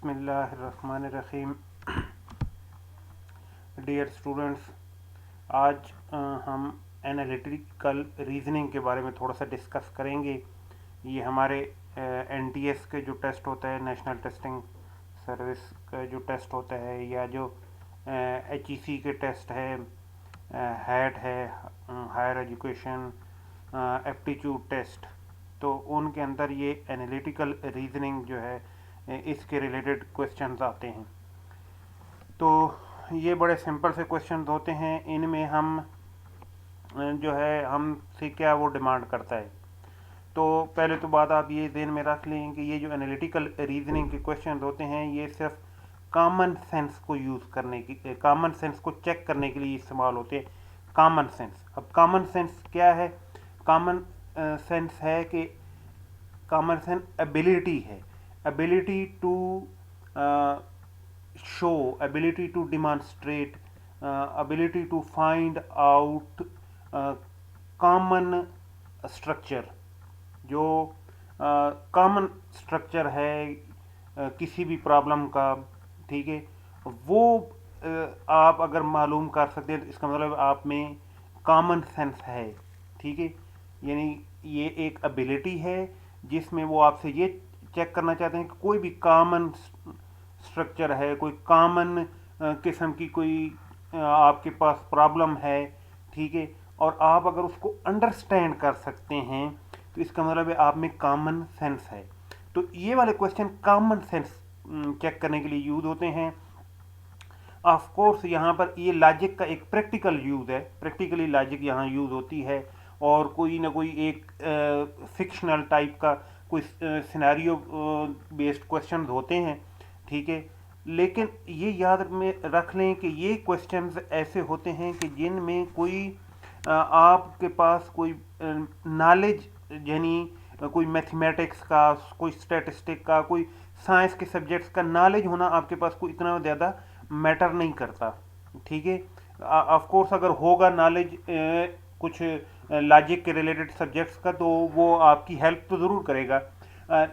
बिस्मिल्लाहिर्रहमानिर्रहीम। Dear students, आज हम एनालिटिकल रीजनिंग के बारे में थोड़ा सा डिस्कस करेंगे। ये हमारे एनटीएस के जो टेस्ट होता है, नेशनल टेस्टिंग सर्विस का जो टेस्ट होता है, या जो एचईसी के टेस्ट है, हैट है, हायर एजुकेशन एप्टीट्यूड टेस्ट, तो उनके अंदर ये एनालिटिकल रीजनिंग जो है इसके रिलेटेड क्वेश्चंस आते हैं। तो ये बड़े सिंपल से क्वेश्चंस होते हैं। इनमें हम जो है हमसे क्या वो डिमांड करता है। तो पहले तो बात आप ये ध्यान में रख लें कि ये जो एनालिटिकल रीजनिंग के क्वेश्चन होते हैं, ये सिर्फ कॉमन सेंस को यूज़ करने की, कॉमन सेंस को चेक करने के लिए इस्तेमाल होते हैं। कॉमन सेंस, अब कॉमन सेंस क्या है? कॉमन सेंस है कि कॉमन सेंस एबिलिटी है, ability to show, ability to demonstrate, ability to find out common structure। जो कॉमन स्ट्रक्चर है किसी भी प्रॉब्लम का, ठीक है, वो आप अगर मालूम कर सकते हैं तो इसका मतलब आप में कॉमन सेंस है, ठीक है। यानी ये एक एबिलिटी है जिसमें वो आपसे ये चेक करना चाहते हैं कि कोई भी कॉमन स्ट्रक्चर है, कोई कॉमन किस्म की कोई आपके पास प्रॉब्लम है, ठीक है, और आप अगर उसको अंडरस्टैंड कर सकते हैं तो इसका मतलब है आप में कॉमन सेंस है। तो ये वाले क्वेश्चन कॉमन सेंस चेक करने के लिए यूज होते हैं। ऑफ कोर्स यहाँ पर ये लॉजिक का एक प्रैक्टिकल यूज है, प्रैक्टिकली लॉजिक यहाँ यूज होती है, और कोई ना कोई एक फिक्शनल टाइप का कोई सिनेरियो बेस्ड क्वेश्चंस होते हैं, ठीक है। लेकिन ये याद में रख लें कि ये क्वेश्चंस ऐसे होते हैं कि जिनमें कोई आपके पास कोई नॉलेज, यानी कोई मैथमेटिक्स का, कोई स्टैटिस्टिक का, कोई साइंस के सब्जेक्ट्स का नॉलेज होना आपके पास कोई इतना ज़्यादा मैटर नहीं करता, ठीक है। ऑफ कोर्स अगर होगा नॉलेज कुछ लॉजिक के रिलेटेड सब्जेक्ट्स का, तो वो आपकी हेल्प तो ज़रूर करेगा।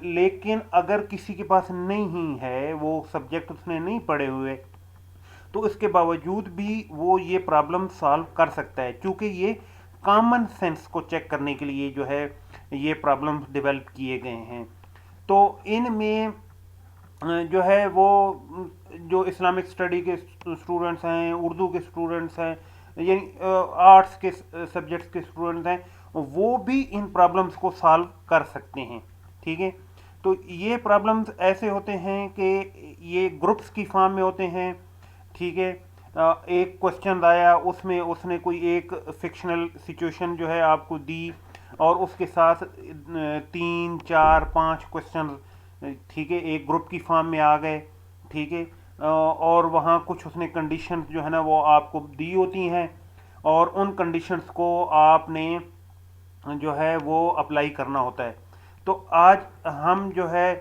लेकिन अगर किसी के पास नहीं है, वो सब्जेक्ट उसने नहीं पढ़े हुए, तो इसके बावजूद भी वो ये प्रॉब्लम सॉल्व कर सकता है, क्योंकि ये कॉमन सेंस को चेक करने के लिए जो है ये प्रॉब्लम डेवलप किए गए हैं। तो इनमें जो है वो जो इस्लामिक स्टडी के स्टूडेंट्स हैं, उर्दू के स्टूडेंट्स हैं, यानी आर्ट्स के सब्जेक्ट्स के स्टूडेंट्स हैं, वो भी इन प्रॉब्लम्स को सॉल्व कर सकते हैं, ठीक है। तो ये प्रॉब्लम्स ऐसे होते हैं कि ये ग्रुप्स की फॉर्म में होते हैं, ठीक है। एक क्वेश्चन आया, उसमें उसने कोई एक फिक्शनल सिचुएशन जो है आपको दी, और उसके साथ 3, 4, 5 क्वेश्चन, ठीक है, एक ग्रुप की फॉर्म में आ गए, ठीक है। और वहाँ कुछ उसने कंडीशंस जो है ना वो आपको दी होती हैं, और उन कंडीशंस को आपने जो है वो अप्लाई करना होता है। तो आज हम जो है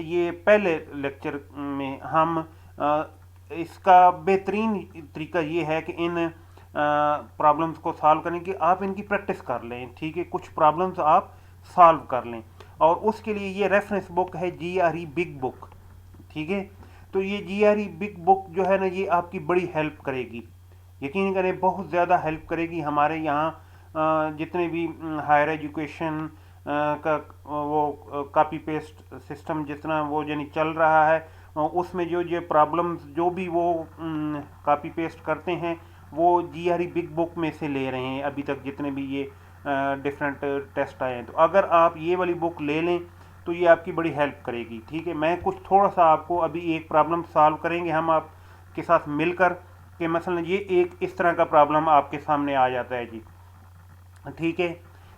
ये पहले लेक्चर में हम इसका बेहतरीन तरीका ये है कि इन प्रॉब्लम्स को सॉल्व करने की आप इनकी प्रैक्टिस कर लें, ठीक है, कुछ प्रॉब्लम्स आप सॉल्व कर लें, और उसके लिए ये रेफरेंस बुक है जीआरई बिग बुक, ठीक है। तो ये जीआरई बिग बुक जो है ना, ये आपकी बड़ी हेल्प करेगी, यकीन करें बहुत ज़्यादा हेल्प करेगी। हमारे यहाँ जितने भी हायर एजुकेशन का वो कॉपी पेस्ट सिस्टम जितना वो यानी चल रहा है, उसमें जो ये प्रॉब्लम्स जो भी वो कॉपी पेस्ट करते हैं, वो जीआरई बिग बुक में से ले रहे हैं अभी तक जितने भी ये डिफरेंट टेस्ट आए हैं। तो अगर आप ये वाली बुक ले लें तो ये आपकी बड़ी हेल्प करेगी, ठीक है। मैं कुछ थोड़ा सा आपको अभी एक प्रॉब्लम सॉल्व करेंगे हम आपके साथ मिलकर, कि मसलन ये एक इस तरह का प्रॉब्लम आपके सामने आ जाता है जी, ठीक है,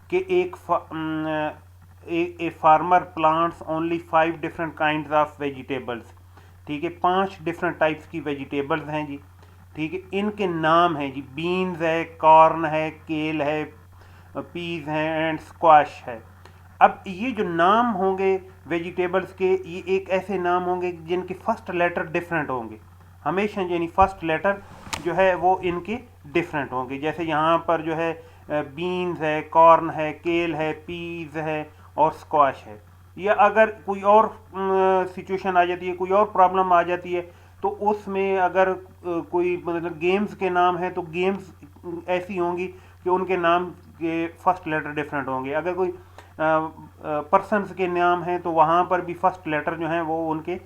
कि a farmer plants only 5 different kinds of vegetables, ठीक है, 5 डिफरेंट टाइप्स की वेजिटेबल्स हैं जी, ठीक है। इनके नाम हैं जी, बीन्स है, कॉर्न है, केल है, पीज हैं, एंड स्क्वाश है। अब ये जो नाम होंगे वेजिटेबल्स के, ये एक ऐसे नाम होंगे जिनके फर्स्ट लेटर डिफरेंट होंगे हमेशा, यानी फर्स्ट लेटर जो है वो इनके डिफरेंट होंगे। जैसे यहाँ पर जो है बीन्स है, कॉर्न है, केल है, पीज है और स्क्वाश है। या अगर कोई और सिचुएशन आ जाती है, कोई और प्रॉब्लम आ जाती है, तो उसमें अगर कोई मतलब गेम्स के नाम है तो गेम्स ऐसी होंगी कि उनके नाम के फर्स्ट लेटर डिफरेंट होंगे। अगर कोई पर्सन्स के नाम हैं तो वहाँ पर भी फर्स्ट लेटर जो हैं वो उनके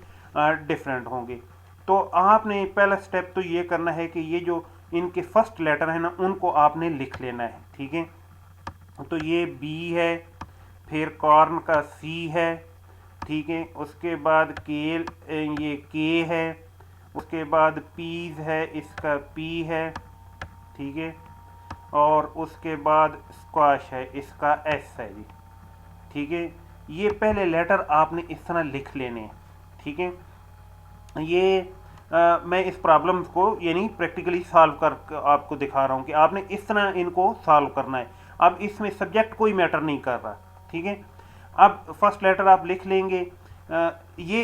डिफरेंट होंगे। तो आपने पहला स्टेप तो ये करना है कि ये जो इनके फर्स्ट लेटर है ना उनको आपने लिख लेना है, ठीक है। तो ये बी है, फिर कॉर्न का सी है, ठीक है। उसके बाद केल, ये के है। उसके बाद पीज है, इसका पी है, ठीक है। और उसके बाद स्क्वाश है, इसका एस है जी, ठीक है। ये पहले लेटर आपने इस तरह लिख लेने हैं, ठीक है। ये मैं इस प्रॉब्लम को यानी प्रैक्टिकली सॉल्व कर आपको दिखा रहा हूँ कि आपने इस तरह इनको सॉल्व करना है। अब इसमें सब्जेक्ट कोई मैटर नहीं कर रहा, ठीक है। अब फर्स्ट लेटर आप लिख लेंगे। ये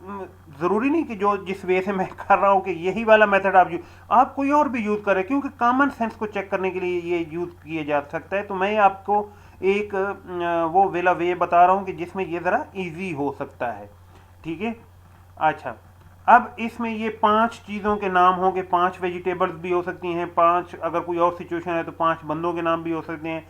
ज़रूरी नहीं कि जो जिस वे से मैं कर रहा हूँ कि यही वाला मेथड आप कोई और भी यूज़ करें, क्योंकि कॉमन सेंस को चेक करने के लिए ये यूज़ किया जा सकता है। तो मैं आपको एक वो वेला वे बता रहा हूँ कि जिसमें ये ज़रा इजी हो सकता है, ठीक है। अच्छा, अब इसमें ये 5 चीज़ों के नाम होंगे, 5 वेजिटेबल्स भी हो सकती हैं, 5 अगर कोई और सिचुएशन है तो 5 बंदों के नाम भी हो सकते हैं,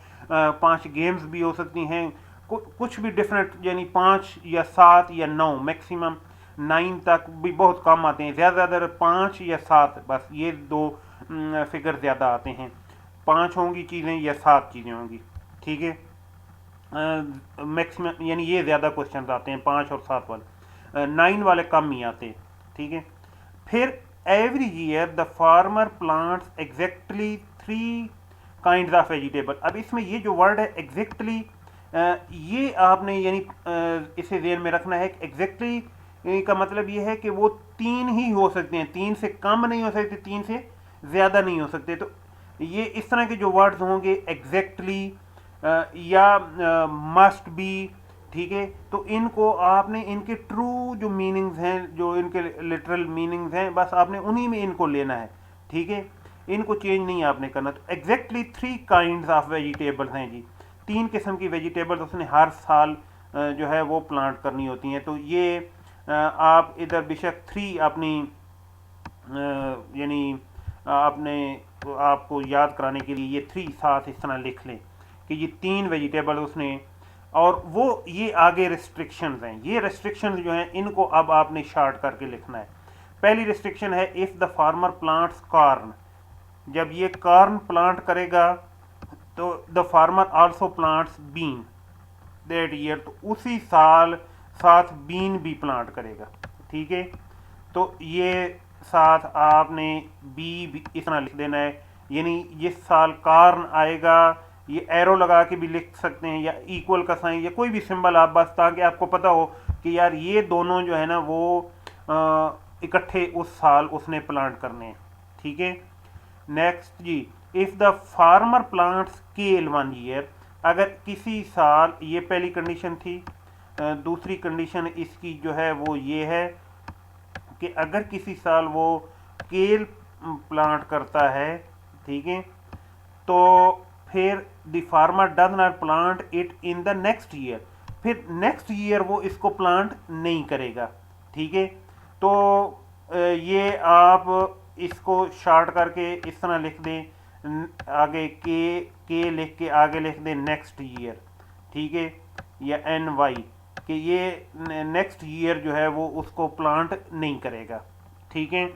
5 गेम्स भी हो सकती हैं, कुछ भी डिफरेंट, यानी 5 या 7 या 9, मैक्सिमम 9 तक भी बहुत कम आते हैं। ज़्यादातर 5 या 7, बस ये दो फिगर ज़्यादा आते हैं। 5 होंगी चीज़ें या 7 चीज़ें होंगी, ठीक है। मैक्सिमम यानी ये ज़्यादा क्वेश्चन आते हैं 5 और 7 वाले, 9 वाले कम ही आते हैं, ठीक है। फिर every year the farmer plants exactly 3 kinds of vegetable. अब इसमें ये जो वर्ड है एग्जैक्टली, ये आपने यानी इसे ध्यान में रखना है कि एग्जैक्टली का मतलब ये है कि वो 3 ही हो सकते हैं, 3 से कम नहीं हो सकते, 3 से ज़्यादा नहीं हो सकते। तो ये इस तरह के जो वर्ड्स होंगे एग्जैक्टली या मस्ट बी, ठीक है। तो इनको आपने इनके ट्रू जो मीनिंग्स हैं, जो इनके लिटरल मीनिंग्स हैं, बस आपने उन्हीं में इनको लेना है, ठीक है। इनको चेंज नहीं आपने करना। तो एग्जैक्टली 3 काइंड्स ऑफ वेजिटेबल्स हैं जी, 3 किस्म की वेजिटेबल्स उसने हर साल जो है वो प्लांट करनी होती हैं। तो ये आप इधर बेशक 3 अपनी यानी आपने आपको याद कराने के लिए ये 3 साथ इस तरह लिख लें कि ये 3 वेजिटेबल उसने। और वो ये आगे रिस्ट्रिक्शंस हैं, ये रिस्ट्रिक्शंस जो हैं इनको अब आपने शार्ट करके लिखना है। पहली रिस्ट्रिक्शन है if the farmer plants corn, जब ये कॉर्न प्लांट करेगा तो the farmer also plants bean that year, तो उसी साल साथ बीन भी प्लांट करेगा, ठीक है। तो ये साथ आपने बी इस तरह लिख देना है, यानी जिस साल कॉर्न आएगा, ये एरो लगा के भी लिख सकते हैं या इक्वल का साइन या कोई भी सिंबल आप, बस ताकि आपको पता हो कि यार ये दोनों जो है ना वो इकट्ठे उस साल उसने प्लांट करने हैं, ठीक है। Next G, if the farmer plants kale 1 year, अगर किसी साल, ये पहली कंडीशन थी। दूसरी कंडीशन इसकी जो है वो ये है कि अगर किसी साल वो केल प्लांट करता है, ठीक है, तो फिर the farmer does not plant it in the next year, फिर नेक्स्ट ईयर वो इसको प्लांट नहीं करेगा, ठीक है। तो ये आप इसको शार्ट करके इस तरह लिख दें, आगे के लिख के आगे लिख दें नेक्स्ट ईयर, ठीक है, या एन वाई, कि ये नेक्स्ट ईयर जो है वो उसको प्लांट नहीं करेगा, ठीक है।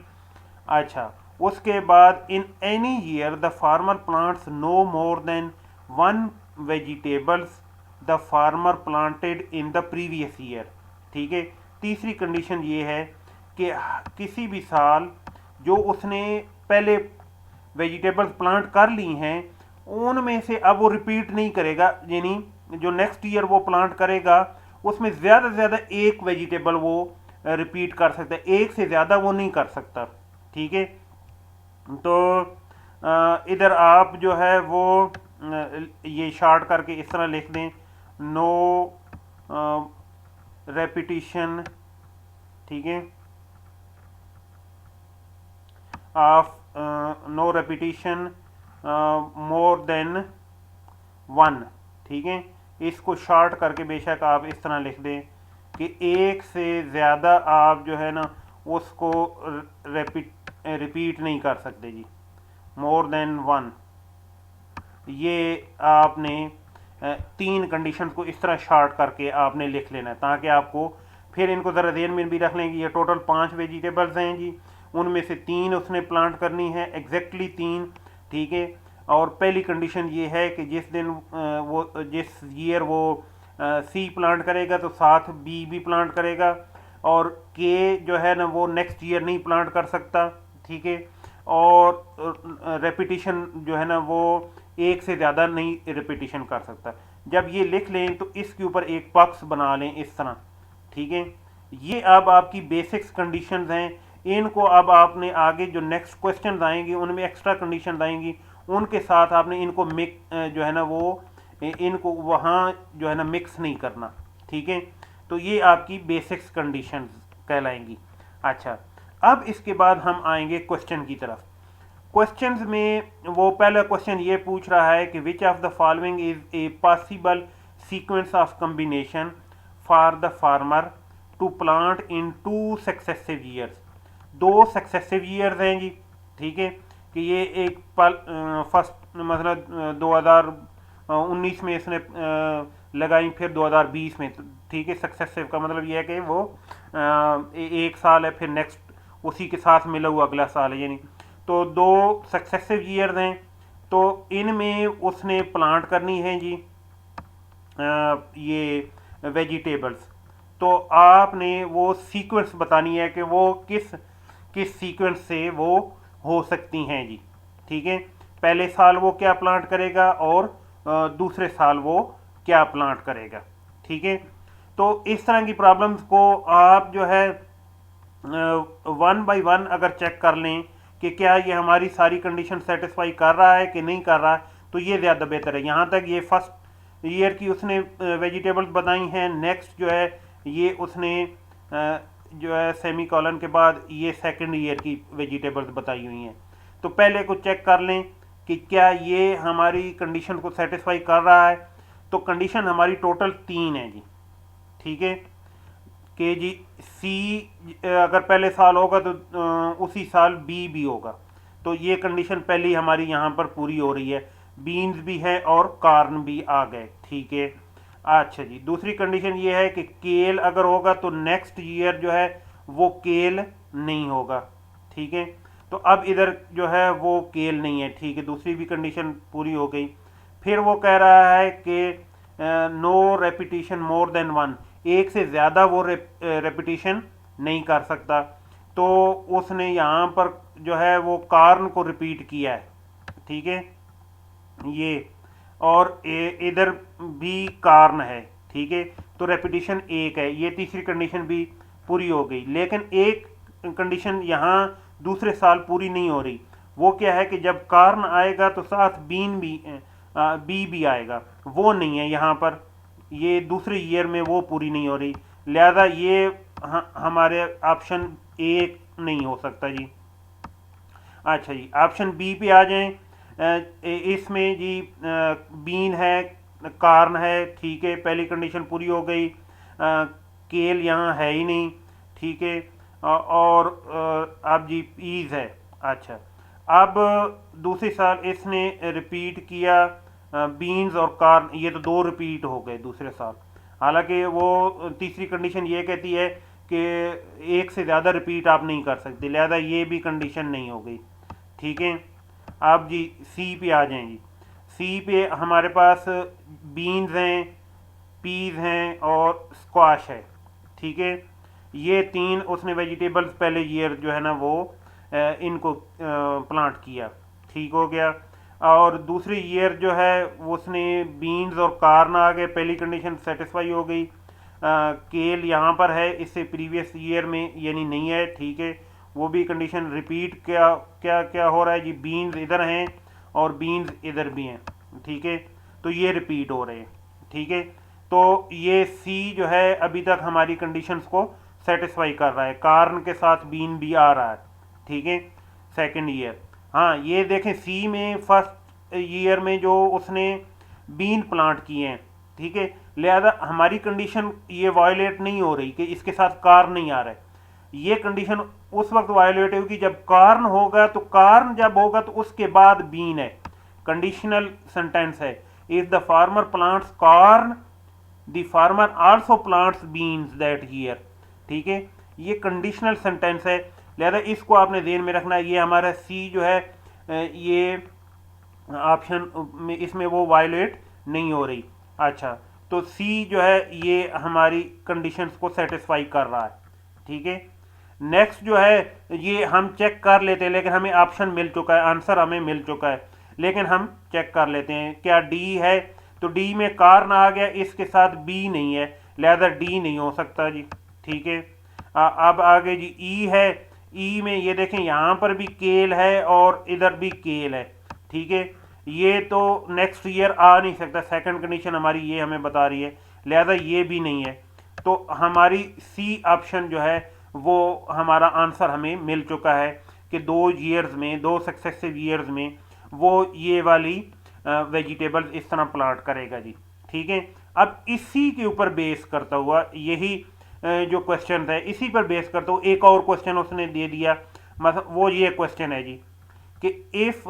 अच्छा, उसके बाद in any year the farmer plants no more than 1 vegetables the farmer planted in the previous year, ठीक है। तीसरी कंडीशन ये है कि किसी भी साल जो उसने पहले वेजिटेबल्स प्लांट कर ली हैं उनमें से अब वो रिपीट नहीं करेगा, यानी जो नेक्स्ट ईयर वो प्लांट करेगा उसमें ज़्यादा से ज़्यादा एक वेजिटेबल वो रिपीट कर सकता है, एक से ज़्यादा वो नहीं कर सकता, ठीक है। तो इधर आप जो है वो ये शार्ट करके इस तरह लिख दें, नो रेपिटिशन, ठीक है, of no repetition more than 1, ठीक है, इसको शॉर्ट करके बेशक आप इस तरह लिख दें कि एक से ज़्यादा आप जो है ना उसको रिपीट नहीं कर सकते जी, मोर देन वन। ये आपने तीन कंडीशन को इस तरह शॉर्ट करके आपने लिख लेना है, ताकि आपको फिर इनको ज़रा ध्यान में भी रख लें कि ये टोटल 5 वेजिटेबल्स हैं जी, उनमें से 3 उसने प्लांट करनी है, एग्जैक्टली 3, ठीक है। और पहली कंडीशन ये है कि जिस दिन वो जिस ईयर वो सी प्लांट करेगा तो साथ बी भी प्लांट करेगा, और के जो है ना वो नेक्स्ट ईयर नहीं प्लांट कर सकता, ठीक है। और रेपिटिशन जो है ना वो एक से ज़्यादा नहीं रिपीटिशन कर सकता। जब ये लिख लें तो इसके ऊपर एक बॉक्स बना लें इस तरह, ठीक है। ये अब आपकी बेसिक्स कंडीशंस हैं। इनको अब आपने आगे जो नेक्स्ट क्वेश्चन आएंगे उनमें एक्स्ट्रा कंडीशन आएंगी, उनके साथ आपने इनको जो है ना वो इनको वहाँ जो है ना मिक्स नहीं करना, ठीक है। तो ये आपकी बेसिक्स कंडीशंस कहलाएंगी। अच्छा, अब इसके बाद हम आएंगे क्वेश्चन की तरफ। क्वेश्चंस में वो पहला क्वेश्चन ये पूछ रहा है कि which of the following is a possible sequence of combination for the farmer to plant in 2 successive years. 2 successive years हैं जी, ठीक है, कि ये एक फर्स्ट मतलब 2019 में इसने लगाई, फिर 2020 में, ठीक है। सक्सेसिव का मतलब ये है कि वो एक साल है, फिर नेक्स्ट उसी के साथ मिला हुआ अगला साल है, यानी तो 2 सक्सेसिव ईयर्स हैं। तो इनमें उसने प्लांट करनी है जी ये वेजिटेबल्स। तो आपने वो सीक्वेंस बतानी है कि वो किस किस सीक्वेंस से वो हो सकती हैं जी, ठीक है। पहले साल वो क्या प्लांट करेगा और दूसरे साल वो क्या प्लांट करेगा, ठीक है। तो इस तरह की प्रॉब्लम्स को आप जो है वन बाय वन अगर चेक कर लें कि क्या ये हमारी सारी कंडीशन सेटिस्फाई कर रहा है कि नहीं कर रहा है, तो ये ज़्यादा बेहतर है। यहाँ तक ये फर्स्ट ईयर की उसने वेजिटेबल्स बताई हैं, नेक्स्ट जो है ये उसने जो है सेमी कॉलन के बाद ये सेकंड ईयर की वेजिटेबल्स बताई हुई हैं। तो पहले को चेक कर लें कि क्या ये हमारी कंडीशन को सेटिस्फाई कर रहा है। तो कंडीशन हमारी टोटल 3 है जी, ठीक है। कि जी सी अगर पहले साल होगा तो उसी साल बी भी होगा। तो ये कंडीशन पहली हमारी यहाँ पर पूरी हो रही है, बीन्स भी है और कार्न भी आ गए, ठीक है। अच्छा जी, दूसरी कंडीशन ये है कि केल अगर होगा तो नेक्स्ट ईयर जो है वो केल नहीं होगा, ठीक है। तो अब इधर जो है वो केल नहीं है, ठीक है, दूसरी भी कंडीशन पूरी हो गई। फिर वो कह रहा है कि no repetition more than one, एक से ज़्यादा वो रेपिटिशन नहीं कर सकता। तो उसने यहाँ पर जो है वो कार्न को रिपीट किया है, ठीक है, ये, और इधर भी कार्न है, ठीक है। तो रेपिटिशन एक है, ये तीसरी कंडीशन भी पूरी हो गई। लेकिन एक कंडीशन यहाँ दूसरे साल पूरी नहीं हो रही। वो क्या है कि जब कार्न आएगा तो साथ बीन भी बी भी आएगा, वो नहीं है यहाँ पर, ये दूसरे ईयर में वो पूरी नहीं हो रही। लिहाजा ये हमारे ऑप्शन ए नहीं हो सकता जी। अच्छा जी, ऑप्शन बी पे आ जाएं। इसमें जी बीन है, कार्न है, ठीक है, पहली कंडीशन पूरी हो गई। केल यहाँ है ही नहीं, ठीक है। और अब जी ईज है। अच्छा, अब दूसरे साल इसने रिपीट किया बीन्स और कार्न, ये तो 2 रिपीट हो गए दूसरे साल। हालांकि वो तीसरी कंडीशन ये कहती है कि एक से ज़्यादा रिपीट आप नहीं कर सकते, लिहाजा ये भी कंडीशन नहीं हो गई, ठीक है। आप जी सी पे आ जाएं जी। सी पे हमारे पास बीन्स हैं, पीज हैं और स्क्वाश है, ठीक है। ये 3 उसने वेजिटेबल्स पहले ईयर जो है ना वो इनको प्लांट किया, ठीक हो गया। और दूसरी ईयर जो है उसने बीन्स और कार्न आ गए, पहली कंडीशन सेटिस्फाई हो गई। केल यहाँ पर है, इससे प्रीवियस ईयर में यानी नहीं है, ठीक है, वो भी कंडीशन रिपीट। क्या क्या क्या हो रहा है जी, बीन्स इधर हैं और बीन्स इधर भी हैं, ठीक है, तो ये रिपीट हो रहे हैं, ठीक है। तो ये सी जो है अभी तक हमारी कंडीशंस को सेटिस्फाई कर रहा है, कार्न के साथ बीन भी आ रहा है, ठीक है, सेकंड ईयर। हाँ, ये देखें सी में फर्स्ट ईयर में जो उसने बीन प्लांट किए हैं, ठीक है, लिहाजा हमारी कंडीशन ये वायलेट नहीं हो रही कि इसके साथ कार्न नहीं आ रहा है। ये कंडीशन उस वक्त वायलेट होगी जब कार्न होगा, तो कार्न जब होगा तो उसके बाद बीन है, कंडीशनल सेंटेंस है। If the farmer plants corn the farmer also plants beans that year, ठीक है, ये कंडीशनल सेंटेंस है, लिहाजा इसको आपने ध्यान में रखना है। ये हमारा सी जो है ये ऑप्शन में इसमें वो वायलेट नहीं हो रही। अच्छा, तो सी जो है ये हमारी कंडीशंस को सेटिस्फाई कर रहा है, ठीक है। नेक्स्ट जो है ये हम चेक कर लेते हैं, लेकिन हमें ऑप्शन मिल चुका है, आंसर हमें मिल चुका है, लेकिन हम चेक कर लेते हैं क्या डी है। तो डी में कार्न आ गया, इसके साथ बी नहीं है, लिहाजा डी नहीं हो सकता जी, ठीक है। अब आगे जी ई है। ई में ये देखें यहाँ पर भी केल है और इधर भी केल है, ठीक है, ये तो नेक्स्ट ईयर आ नहीं सकता, सेकंड कंडीशन हमारी ये हमें बता रही है, लिहाजा ये भी नहीं है। तो हमारी सी ऑप्शन जो है वो हमारा आंसर हमें मिल चुका है कि 2 ईयर्स में, 2 सक्सेसिव ईयर्स में वो ये वाली वेजिटेबल्स इस तरह प्लांट करेगा जी, ठीक है। अब इसी के ऊपर बेस करता हुआ यही जो क्वेश्चन है, इसी पर बेस करता हुआ एक और क्वेश्चन उसने दे दिया, मतलब वो ये क्वेश्चन है जी कि if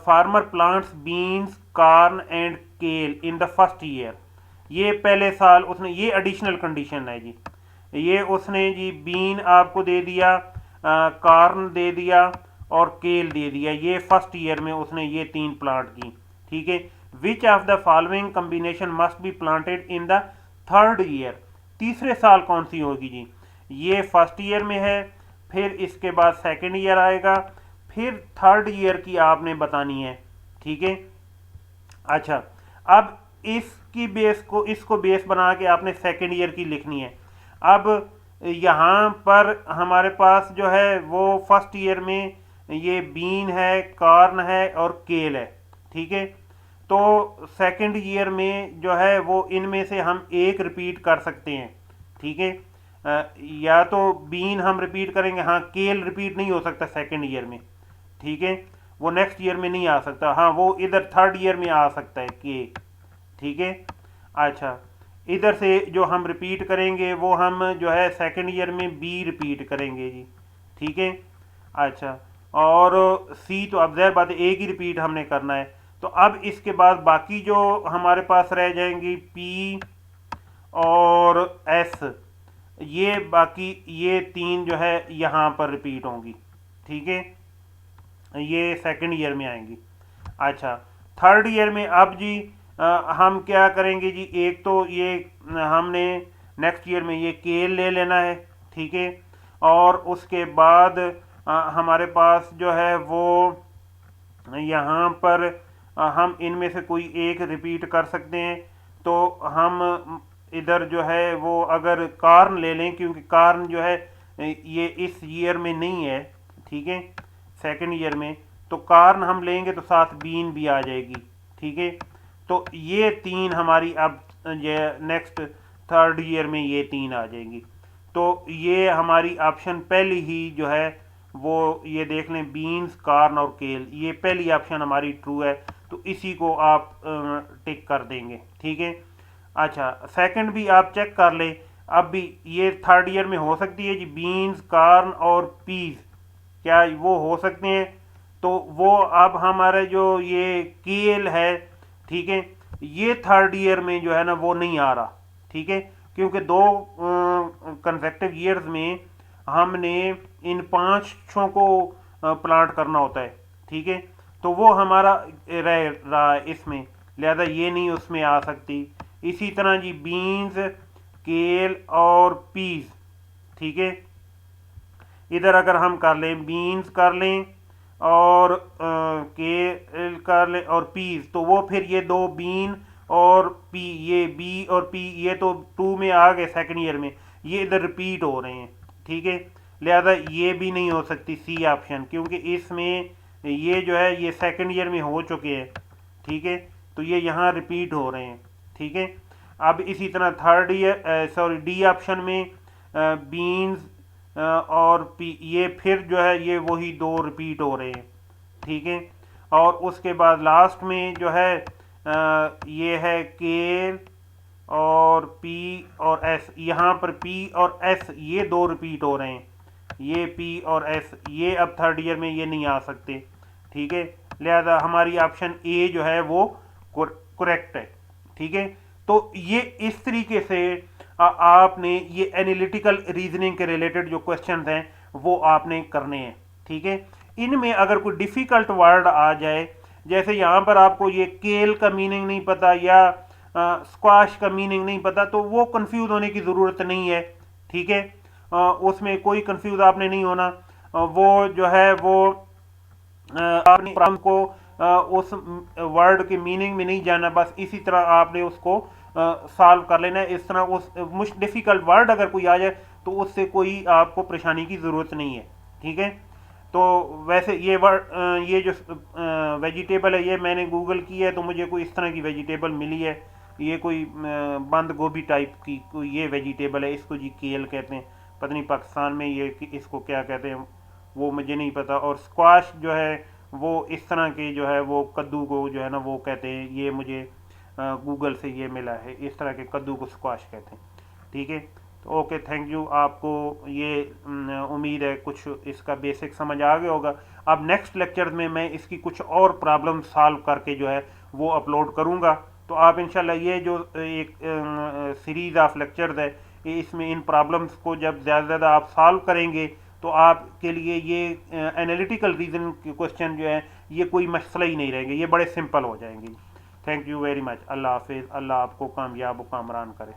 farmer plants beans corn and केल इन द फर्स्ट ईयर, ये पहले साल उसने, ये एडिशनल कंडीशन है जी, ये उसने जी बीन आपको दे दिया, कार्न दे दिया और केल दे दिया, ये फर्स्ट ईयर में उसने ये 3 प्लांट की, ठीक है। विच of the following combination must be planted in the third year, तीसरे साल कौन सी होगी जी, ये फर्स्ट ईयर में है, फिर इसके बाद सेकेंड ईयर आएगा, फिर थर्ड ईयर की आपने बतानी है, ठीक है। अच्छा, अब इसकी बेस को, इसको बेस बना के आपने सेकेंड ईयर की लिखनी है। अब यहाँ पर हमारे पास जो है वो फर्स्ट ईयर में ये बीन है, कार्न है और केल है, ठीक है। तो सेकंड ईयर में जो है वो इनमें से हम एक रिपीट कर सकते हैं, ठीक है। या तो बीन हम रिपीट करेंगे, हाँ केल रिपीट नहीं हो सकता सेकंड ईयर में, ठीक है, वो नेक्स्ट ईयर में नहीं आ सकता, हाँ वो इधर थर्ड ईयर में आ सकता है के, ठीक है। अच्छा, इधर से जो हम रिपीट करेंगे वो हम जो है सेकंड ईयर में बी रिपीट करेंगे जी, ठीक है। अच्छा, और सी तो अब ज़ाहिर बात है एक ही रिपीट हमने करना है। तो अब इसके बाद बाकी जो हमारे पास रह जाएंगी पी और एस, ये बाकी ये 3 जो है यहाँ पर रिपीट होंगी, ठीक है, ये सेकंड ईयर में आएंगी। अच्छा, थर्ड ईयर में अब जी हम क्या करेंगे जी, एक तो ये हमने नेक्स्ट ईयर में ये केल ले लेना है, ठीक है, और उसके बाद हमारे पास जो है वो यहाँ पर हम इनमें से कोई एक रिपीट कर सकते हैं। तो हम इधर जो है वो अगर कार्न ले लें, क्योंकि कार्न जो है ये इस ईयर में नहीं है, ठीक है, सेकंड ईयर में, तो कार्न हम लेंगे तो साथ बीन भी आ जाएगी, ठीक है। तो ये 3 हमारी अब ये नेक्स्ट थर्ड ईयर में ये 3 आ जाएंगी। तो ये हमारी ऑप्शन पहली ही जो है वो ये देख लें, बीन्स, कार्न और केल, ये पहली ऑप्शन हमारी ट्रू है, तो इसी को आप टिक कर देंगे, ठीक है। अच्छा, सेकंड भी आप चेक कर लें, अब भी ये थर्ड ईयर में हो सकती है जी, बीन्स, कार्न और पीज, क्या वो हो सकते हैं। तो वो अब हमारे जो ये केल है, ठीक है, ये थर्ड ईयर में जो है ना वो नहीं आ रहा, ठीक है, क्योंकि 2 कंसेक्टिव ईयर्स में हमने इन 5 को प्लांट करना होता है, ठीक है, तो वो हमारा रह रहा है इसमें, लिहाजा ये नहीं उसमें आ सकती। इसी तरह जी बीन्स, केल और पीज, ठीक है, इधर अगर हम कर लें बीन्स कर लें और केल कर लें और पीज, तो वो फिर ये 2 बीन और पी, ये बी और पी ये तो 2 में आ गए सेकंड ईयर में, ये इधर रिपीट हो रहे हैं, ठीक है, लिहाजा ये भी नहीं हो सकती सी ऑप्शन, क्योंकि इसमें ये जो है ये सेकंड ईयर में हो चुके हैं, ठीक है, तो ये यहाँ रिपीट हो रहे हैं, ठीक है। अब इसी तरह third year sorry D option में बीन्स और पी, ये फिर जो है ये वही 2 रिपीट हो रहे हैं, ठीक है। और उसके बाद लास्ट में जो है ये है केल और पी और एस, यहाँ पर पी और एस ये दो रिपीट हो रहे हैं, ये पी और एस ये अब थर्ड ईयर में ये नहीं आ सकते, ठीक है। लिहाजा हमारी ऑप्शन ए जो है वो करेक्ट है, ठीक है। तो ये इस तरीके से आपने ये एनालिटिकल रीजनिंग के रिलेटेड जो क्वेश्चन हैं वो आपने करने हैं, ठीक है। इनमें अगर कोई डिफ़िकल्ट वर्ड आ जाए, जैसे यहाँ पर आपको ये केल का मीनिंग नहीं पता या स्क्वाश का मीनिंग नहीं पता, तो वो कंफ्यूज होने की ज़रूरत नहीं है, ठीक है। उसमें कोई कंफ्यूज आपने नहीं होना। वो जो है वो आपने प्रॉब्लम को उस वर्ड के मीनिंग में नहीं जाना, बस इसी तरह आपने उसको सॉल्व कर लेना है। इस तरह उस मुश्क डिफ़िकल्ट वर्ड अगर कोई आ जाए तो उससे कोई आपको परेशानी की ज़रूरत नहीं है, ठीक है। तो वैसे ये वर्ड ये जो वेजिटेबल है ये मैंने गूगल की है, तो मुझे कोई इस तरह की वेजिटेबल मिली है। ये कोई बंद गोभी टाइप की कोई ये वेजिटेबल है, इसको जी केल कहते हैं, पता नहीं पाकिस्तान में ये इसको क्या कहते हैं वो मुझे नहीं पता। और स्क्वाश जो है वो इस तरह के जो है वो कद्दू को जो है ना वो कहते हैं, ये मुझे गूगल से ये मिला है, इस तरह के कद्दू को स्क्वाश कहते हैं, ठीक है। तो ओके, थैंक यू। आपको ये उम्मीद है कुछ इसका बेसिक समझ आ गया होगा। अब नेक्स्ट लेक्चर में मैं इसकी कुछ और प्रॉब्लम सॉल्व करके जो है वो अपलोड करूँगा। तो आप इंशाल्लाह ये जो एक सीरीज़ ऑफ लेक्चर्स है, इसमें इन प्रॉब्लम्स को जब ज़्यादा ज़्यादा आप सॉल्व करेंगे तो आपके लिए ये एनालिटिकल रीजन के क्वेश्चन जो है ये कोई मसला ही नहीं रहेंगे, ये बड़े सिंपल हो जाएंगे। Thank you very much. अल्लाह हाफिज़। अल्लाह आपको कामयाब व कामरान करे।